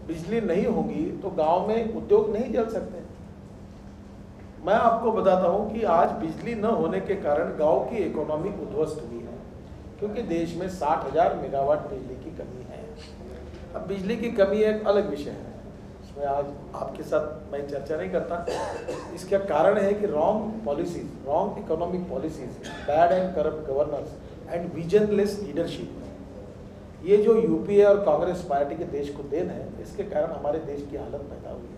बिजली नहीं होगी तो गांव में उद्योग नहीं चल सकते। मैं आपको बताता हूं कि आज बिजली न होने के कारण गांव की इकोनॉमी उद्ध्वस्त हुई है, क्योंकि देश में 60,000 मेगावाट बिजली की कमी है। अब बिजली की कमी एक अलग विषय है, इसमें आज आपके साथ मैं चर्चा नहीं करता। इसका कारण है कि wrong policies, wrong economic policies, bad and corrupt governance and visionless leadership, ये जो यूपीए और कांग्रेस पार्टी के देश को देन है, इसके कारण हमारे देश की हालत पैदा हुई है।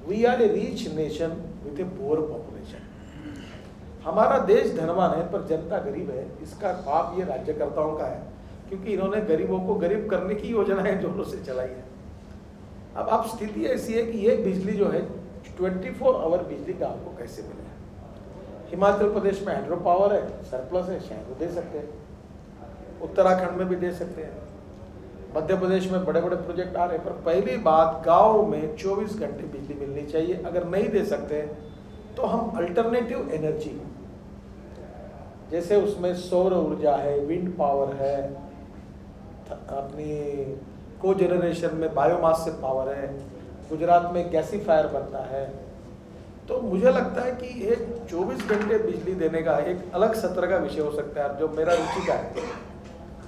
We are a rich nation with a poor population. हमारा देश धनवान है पर जनता गरीब है। इसका पाप ये राज्यकर्ताओं का है, क्योंकि इन्होंने गरीबों को गरीब करने की योजनाएं जोरों से चलाई है। अब स्थिति ऐसी है कि ये बिजली जो है 24 आवर बिजली गाँव को कैसे मिले। हिमाचल प्रदेश में हाइड्रो पावर है, सरप्लस है, शायद वो दे सकते हैं, उत्तराखंड में भी दे सकते हैं, मध्य प्रदेश में बड़े बड़े प्रोजेक्ट आ रहे हैं। पर पहली बात, गांव में 24 घंटे बिजली मिलनी चाहिए। अगर नहीं दे सकते तो हम अल्टरनेटिव एनर्जी, जैसे उसमें सौर ऊर्जा है, विंड पावर है, अपनी को जनरेशन में बायोमास से पावर है, गुजरात में गैसीफायर बनता है। तो मुझे लगता है कि एक 24 घंटे बिजली देने का एक अलग सत्र का विषय हो सकता है, जो मेरा रुचि का है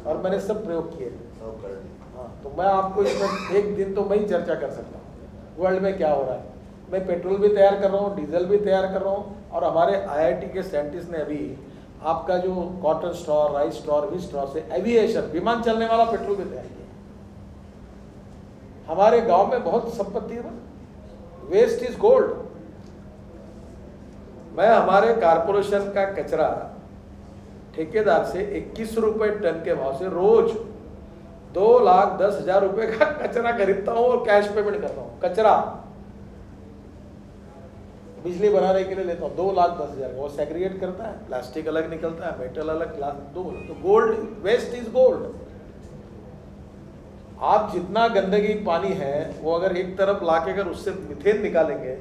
और मैंने सब प्रयोग किए। हाँ, तो मैं आपको इसमें एक दिन तो मैं ही चर्चा कर सकता हूँ वर्ल्ड में क्या हो रहा है। मैं पेट्रोल भी तैयार कर रहा हूँ, डीजल भी तैयार कर रहा हूँ, और हमारे आईआईटी के साइंटिस्ट ने अभी आपका जो cotton straw, rice straw, wheat straw से एविएशन, विमान चलने वाला पेट्रोल भी तैयार किया। हमारे गांव में बहुत संपत्ति है, वेस्ट इज गोल्ड। मैं हमारे कारपोरेशन का कचरा ठेकेदार से 21 रुपए टन के भाव से रोज 2,10,000 रुपए का कचरा खरीदता हूं और कैश पेमेंट करता हूं। कचरा बिजली बनाने के लिए लेता हूं 2,10,000 का। वो सेग्रीगेट करता है, प्लास्टिक अलग निकलता है, मेटल अलग, दो। तो गोल्ड, वेस्ट इज गोल्ड। आप जितना गंदगी पानी है वो अगर एक तरफ लाके अगर उससे मीथेन निकालेंगे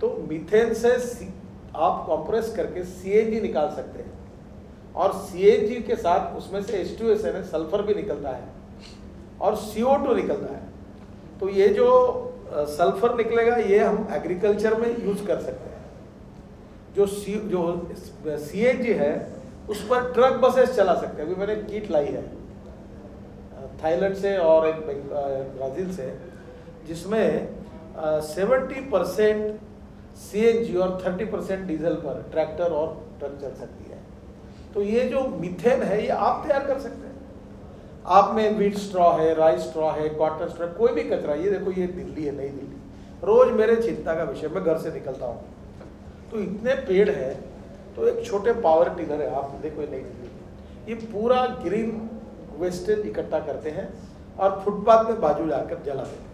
तो मीथेन से आप कंप्रेस करके सीएनजी निकाल सकते हैं, और सीएनजी के साथ उसमें से H2SN सल्फर भी निकलता है और CO2 निकलता है। तो ये जो सल्फर निकलेगा ये हम एग्रीकल्चर में यूज कर सकते हैं। जो सीएनजी है उस पर ट्रक बसेस चला सकते हैं। अभी मैंने किट लाई है थाईलैंड से और एक ब्राज़ील से, जिसमें 70% सीएनजी और 30% डीजल पर ट्रैक्टर और ट्रक चल सकती है। तो ये जो मीथेन है ये आप तैयार कर सकते हैं। आप में व्हीट स्ट्रॉ है, राइस स्ट्रॉ है, कॉटन स्ट्रॉ, कोई भी कचरा, ये देखो ये दिल्ली है, नई दिल्ली, रोज मेरे चिंता का विषय, मैं घर से निकलता हूँ तो इतने पेड़ है, तो एक छोटे पावर टिलर है, आप देखो नई दिल्ली, ये पूरा ग्रीन वेस्टेज इकट्ठा करते हैं और फुटपाथ में बाजू जाकर जला देते हैं।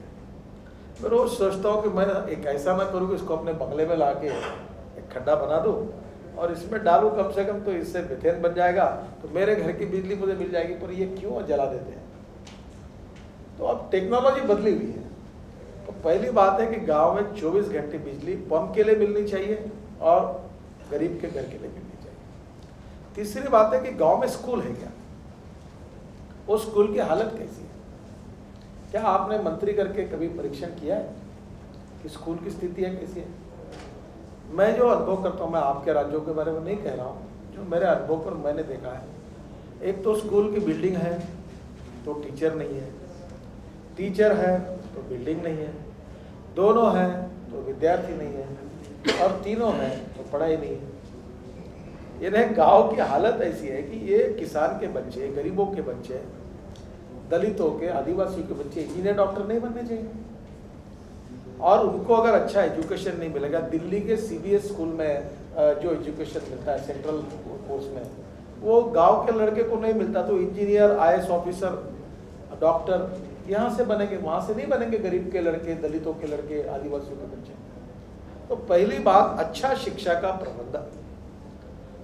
मैं रोज सोचता हूँ कि मैं एक ऐसा ना करूँ कि इसको अपने बंगले में ला के एक खड्डा बना दूँ और इसमें डालूं कम से कम, तो इससे मीथेन बन जाएगा, तो मेरे घर की बिजली मुझे मिल जाएगी। पर ये क्यों जला देते हैं? तो अब टेक्नोलॉजी बदली हुई है। तो पहली बात है कि गांव में 24 घंटे बिजली पंप के लिए मिलनी चाहिए और गरीब के घर के लिए मिलनी चाहिए। तीसरी बात है कि गांव में स्कूल है क्या, वो स्कूल की हालत कैसी है? क्या आपने मंत्री करके कभी परीक्षण किया है कि स्कूल की स्थिति है कैसी है? मैं जो अनुभव करता हूँ, मैं आपके राज्यों के बारे में नहीं कह रहा हूँ, जो मेरे अनुभव पर मैंने देखा है, एक तो स्कूल की बिल्डिंग है तो टीचर नहीं है, टीचर है तो बिल्डिंग नहीं है, दोनों हैं तो विद्यार्थी नहीं है, और तीनों हैं तो पढ़ाई नहीं है। ये गांव की हालत ऐसी है कि ये किसान के बच्चे, गरीबों के बच्चे, दलितों के, आदिवासियों के बच्चे इंजीनियर डॉक्टर नहीं बनने चाहिए, और उनको अगर अच्छा एजुकेशन नहीं मिलेगा। दिल्ली के सीबीएस स्कूल में जो एजुकेशन मिलता है सेंट्रल कोर्स में, वो गांव के लड़के को नहीं मिलता। तो इंजीनियर, आईएएस ऑफिसर, डॉक्टर यहाँ से बनेंगे, वहाँ से नहीं बनेंगे गरीब के लड़के, दलितों के लड़के, आदिवासियों के बच्चे। तो पहली बात, अच्छा शिक्षा का प्रबंधन।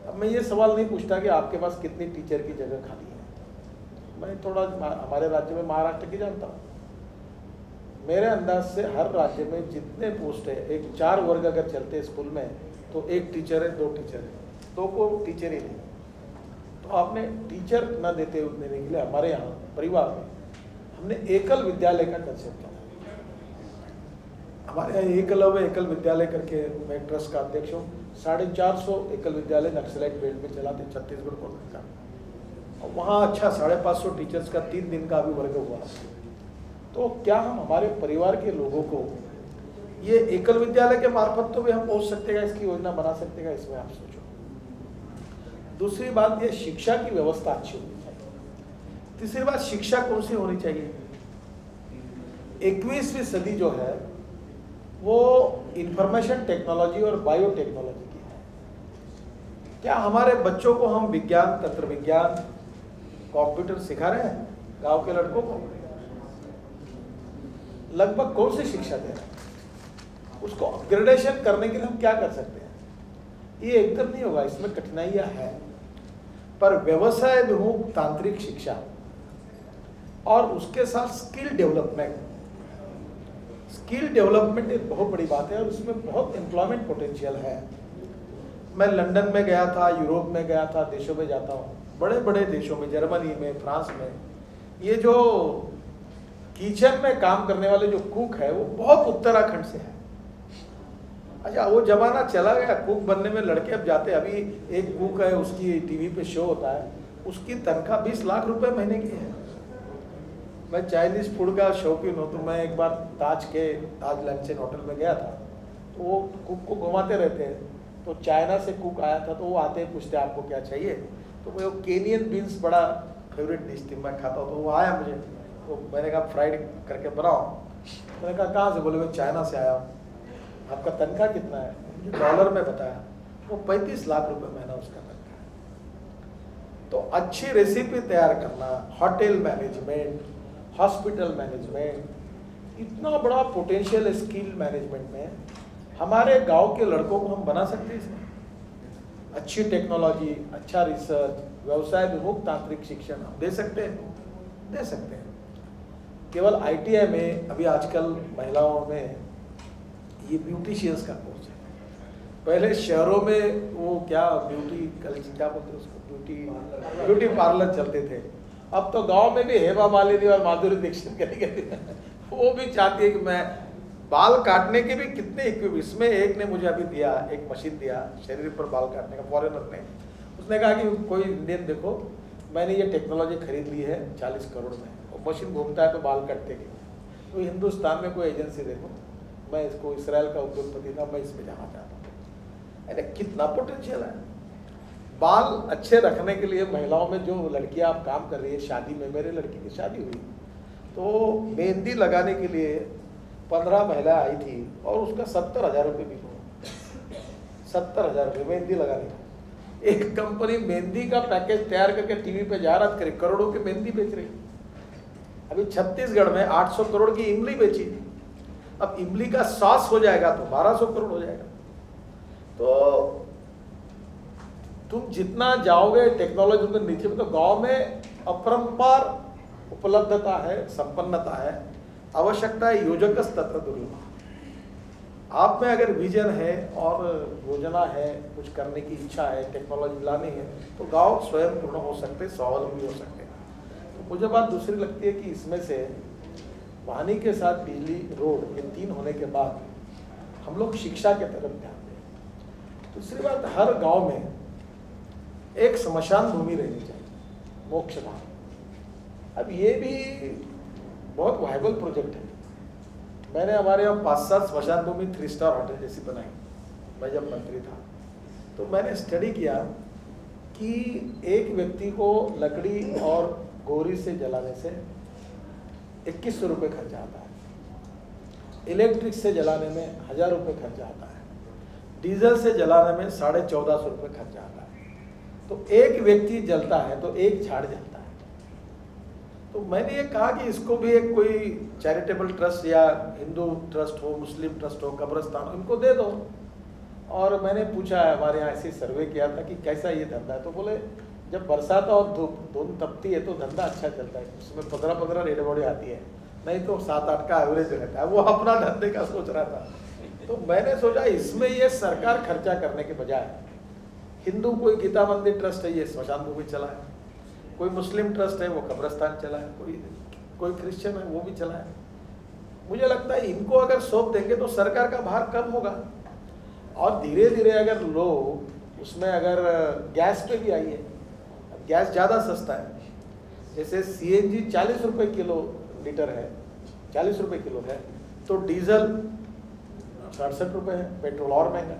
अब मैं ये सवाल नहीं पूछता कि आपके पास कितनी टीचर की जगह खाली है, मैं थोड़ा हमारे राज्य में महाराष्ट्र की जानता हूँ। मेरे अंदाज से हर राज्य में जितने पोस्ट है, एक 4 वर्ग अगर चलते हैं स्कूल में, तो 1 टीचर है, 2 टीचर है, 2 को टीचर ही नहीं। तो आपने टीचर न देने के लिए हमारे यहाँ परिवार में हमने एकल विद्यालय का कंसेप्ट चला। हमारे यहाँ एकलव्य एकल विद्यालय करके मैं ट्रस्ट का अध्यक्ष हूँ। 450 एकल विद्यालय नक्सलाइट बेल्ट में चलाते छत्तीसगढ़ को का, और वहाँ अच्छा 550 टीचर्स का 3 दिन का अभी वर्ग हुआ। तो क्या हम हमारे परिवार के लोगों को ये एकल विद्यालय के मार्फत तो भी हम पहुँच सकते हैं, इसकी योजना बना सकते हैं, इसमें आप सोचो। दूसरी बात ये शिक्षा की व्यवस्था अच्छी होनी चाहिए। तीसरी बात शिक्षा कौन सी होनी चाहिए? 21वीं सदी जो है वो इंफॉर्मेशन टेक्नोलॉजी और बायोटेक्नोलॉजी की है। क्या हमारे बच्चों को हम विज्ञान, तंत्र विज्ञान, कंप्यूटर सिखा रहे हैं गांव के लड़कों को? लगभग कौन सी शिक्षा दे रहे हैं? उसको अपग्रेडेशन करने के लिए हम क्या कर सकते हैं? ये एकदम नहीं होगा, इसमें कठिनाइयां हैं। पर व्यवसाय अभिमुख तांत्रिक शिक्षा और उसके साथ स्किल डेवलपमेंट एक बहुत बड़ी बात है और उसमें बहुत एम्प्लॉयमेंट पोटेंशियल है। मैं लंदन में गया था, यूरोप में गया था, देशों में जाता हूँ, बड़े बड़े देशों में, जर्मनी में, फ्रांस में, ये जो किचन में काम करने वाले जो कुक है वो बहुत उत्तराखंड से है। अच्छा, वो जमाना चला गया, कुक बनने में लड़के अब जाते। अभी एक कुक है, उसकी टीवी पे शो होता है, उसकी तनख्वाह 20 लाख रुपए महीने की है। मैं चाइनीज फूड का शौकीन हूँ, तो मैं एक बार ताज लंचन होटल में गया था, तो वो कुक को घुमाते रहते हैं। तो चाइना से कुक आया था, तो वो आते हैं, पूछते आपको क्या चाहिए? तो वो केनियन बीन्स बड़ा फेवरेट डिश थी, मैं खाता हूँ। तो वो आया मुझे, तो मैंने कहा फ्राइड करके बनाओ। मैंने कहा कहाँ से? बोले मैं चाइना से आया हूँ। आपका तनख्वाह कितना है? मुझे डॉलर में बताया। वो 35 लाख रुपए महीना उसका तनख्वाह है। तो अच्छी रेसिपी तैयार करना, होटल मैनेजमेंट, हॉस्पिटल मैनेजमेंट, इतना बड़ा पोटेंशियल स्किल मैनेजमेंट में हमारे गांव के लड़कों को हम बना सकते हैं। इसमें अच्छी टेक्नोलॉजी, अच्छा रिसर्च, व्यवसाय विमुख तांत्रिक शिक्षण हम दे सकते हैं। केवल ITI में अभी आजकल महिलाओं में ये ब्यूटिशियंस का कोर्स है। पहले शहरों में वो क्या क्या बोलते हैं उसको, ब्यूटी पार्लर चलते थे। अब तो गांव में भी हेमा मालिनी और माधुरी दीक्षित करेंगे। वो भी चाहती है कि मैं बाल काटने के भी कितने इक्विपमेंट, इसमें एक ने मुझे अभी दिया, एक मशीन दिया शरीर पर बाल काटने का, फॉरेनर ने। उसने कहा कि कोई इंडियन देखो, मैंने ये टेक्नोलॉजी खरीद ली है 40 करोड़ में, और मशीन घूमता है तो बाल कटते के। तो हिंदुस्तान में कोई एजेंसी देखो, मैं इसको इसराइल का उद्योगपति था, मैं इसमें जाना चाहता हूँ। अरे कितना पोटेंशियल है। बाल अच्छे रखने के लिए महिलाओं में जो लड़कियां आप काम कर रही है, शादी में, मेरे लड़की की शादी हुई तो मेहंदी लगाने के लिए 15 महिलाएं आई थी और उसका 70,000 रुपये भी हुआ। 70,000 रुपये मेहंदी लगाने का। एक कंपनी मेहंदी का पैकेज तैयार करके टीवी पे जाहिरात करे, करोड़ों की मेहंदी बेच रही। अभी छत्तीसगढ़ में 800 करोड़ की इमली बेची थी। अब इमली का सॉस हो जाएगा तो 1200 करोड़ हो जाएगा। तो तुम जितना जाओगे टेक्नोलॉजी में नीचे में, तो गांव में अपरंपार उपलब्धता है, संपन्नता है, आवश्यकता है, योजक तत्र दुर्लभ। आप में अगर विजन है और योजना है, कुछ करने की इच्छा है, टेक्नोलॉजी लानी है, तो गांव स्वयं पूर्ण हो सकते, स्वावलंबी हो सकते हैं। तो मुझे बात दूसरी लगती है कि इसमें से पानी के साथ बिजली, रोड, ये 3 होने के बाद हम लोग शिक्षा के तरफ ध्यान दें। दूसरी बात, हर गांव में एक श्मशान भूमि रहनी चाहिए, मोक्ष धाम। अब ये भी बहुत वायबल प्रोजेक्ट है। मैंने हमारे यहाँ 5-7 श्मशान भूमि 3 स्टार होटल जैसी बनाई, मैं जब मंत्री था। तो मैंने स्टडी किया कि एक व्यक्ति को लकड़ी और गोरी से जलाने से 2100 रुपये खर्चा आता है, इलेक्ट्रिक से जलाने में 1000 रुपये खर्चा आता है, डीजल से जलाने में 1450 रुपये खर्चा आता है। तो एक व्यक्ति जलता है तो एक झाड़ जलता है। तो मैंने ये कहा कि इसको भी एक कोई चैरिटेबल ट्रस्ट या हिंदू ट्रस्ट हो, मुस्लिम ट्रस्ट हो, कब्रिस्तान हो, इनको दे दो। और मैंने पूछा है, हमारे यहाँ ऐसे सर्वे किया था कि कैसा ये धंधा है। तो बोले जब बरसात और धूप दोनों तपती है तो धंधा अच्छा चलता है, उसमें 15-15 रेड बॉडी आती है, नहीं तो 7-8 का एवरेज रहता है। वो अपना धंधे का सोच रहा था। तो मैंने सोचा इसमें ये सरकार खर्चा करने के बजाय, हिंदू कोई गीता मंदिर ट्रस्ट है, ये श्मशान भूमि चलाए, कोई मुस्लिम ट्रस्ट है वो कब्रिस्तान चलाए, कोई क्रिश्चियन है वो भी चलाए, मुझे लगता है इनको अगर सौंप देंगे तो सरकार का भार कम होगा। और धीरे धीरे अगर लोग उसमें, अगर गैस पे भी आई है, गैस ज़्यादा सस्ता है, जैसे CNG 40 रुपये किलो लीटर है, 40 रुपये किलो है, तो डीजल 67 रुपये है, पेट्रोल और महंगा।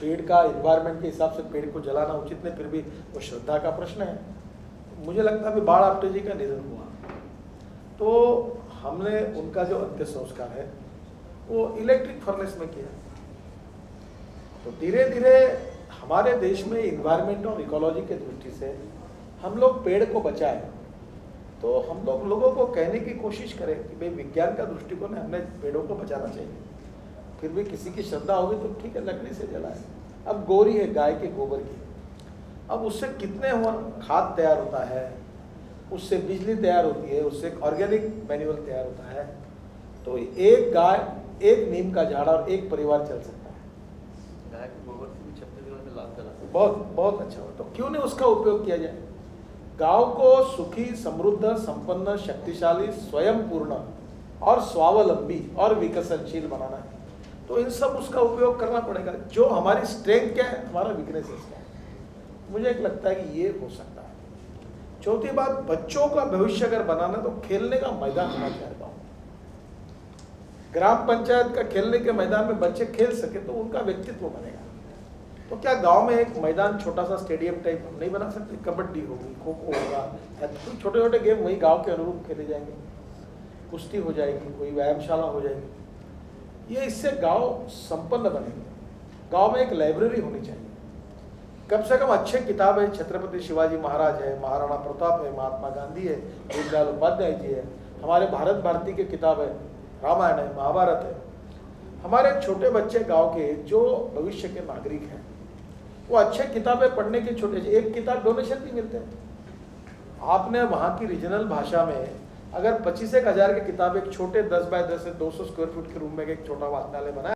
पेड़ का इन्वायरमेंट के हिसाब से पेड़ को जलाना उचित नहीं, फिर भी वो श्रद्धा का प्रश्न है। मुझे लगता है अभी बाढ़ आपटे जी का निधन हुआ तो हमने उनका जो अंत्य संस्कार है वो इलेक्ट्रिक फर्नेस में किया। तो धीरे धीरे हमारे देश में इन्वायरमेंट और इकोलॉजी के दृष्टि से हम लोग पेड़ को बचाएं, तो हम लोग लोगों को कहने की कोशिश करें कि भाई विज्ञान का दृष्टिकोण है, हमें पेड़ों को बचाना चाहिए। फिर भी किसी की श्रद्धा होगी तो ठीक है, लकड़ी से जलाएं। अब गोरी है गाय के गोबर की, अब उससे कितने खाद तैयार होता है, उससे बिजली तैयार होती है, उससे एक ऑर्गेनिक मैन्युअल तैयार होता है। तो एक गाय, एक नीम का झाड़ और एक परिवार चल सकता है। गाय के गोबर से भी 36 दिनों में लाभ चला, बहुत बहुत अच्छा हो। तो क्यों नहीं उसका उपयोग किया जाए। गांव को सुखी, समृद्ध, संपन्न, शक्तिशाली, स्वयं पूर्ण और स्वावलंबी और विकसनशील बनाना है, तो इन सब उसका उपयोग करना पड़ेगा। जो हमारी स्ट्रेंथ क्या है, हमारा वीकनेसेस क्या है, मुझे एक लगता है कि ये हो सकता है। चौथी बात, बच्चों का भविष्य अगर बनाना तो खेलने का मैदान होना चाहिए। ग्राम पंचायत का खेलने के मैदान में बच्चे खेल सके तो उनका व्यक्तित्व बनेगा। तो क्या गांव में एक मैदान, छोटा सा स्टेडियम टाइप हम नहीं बना सकते? कबड्डी होगी, खो खो होगा, छोटे छोटे गेम वही गांव के अनुरूप खेले जाएंगे, कुश्ती हो जाएगी, कोई व्यायामशाला हो जाएगी। ये इससे गांव संपन्न बनेंगे। गांव में एक लाइब्रेरी होनी चाहिए, कम से कम अच्छे किताब है, छत्रपति शिवाजी महाराज है, महाराणा प्रताप है, महात्मा गांधी है, दीनदयाल उपाध्याय जी है, हमारे भारत भारती की किताब है, रामायण है, महाभारत है। हमारे छोटे बच्चे गांव के जो भविष्य के नागरिक हैं वो अच्छे किताबें पढ़ने के, छोटे एक किताब डोनेशन भी मिलते हैं। आपने वहाँ की रीजनल भाषा में अगर 25-1 हज़ार की किताब, एक छोटे 10 बाय 10 से 200 स्क्वायर फीट के रूम में एक छोटा वाचनालय बनाया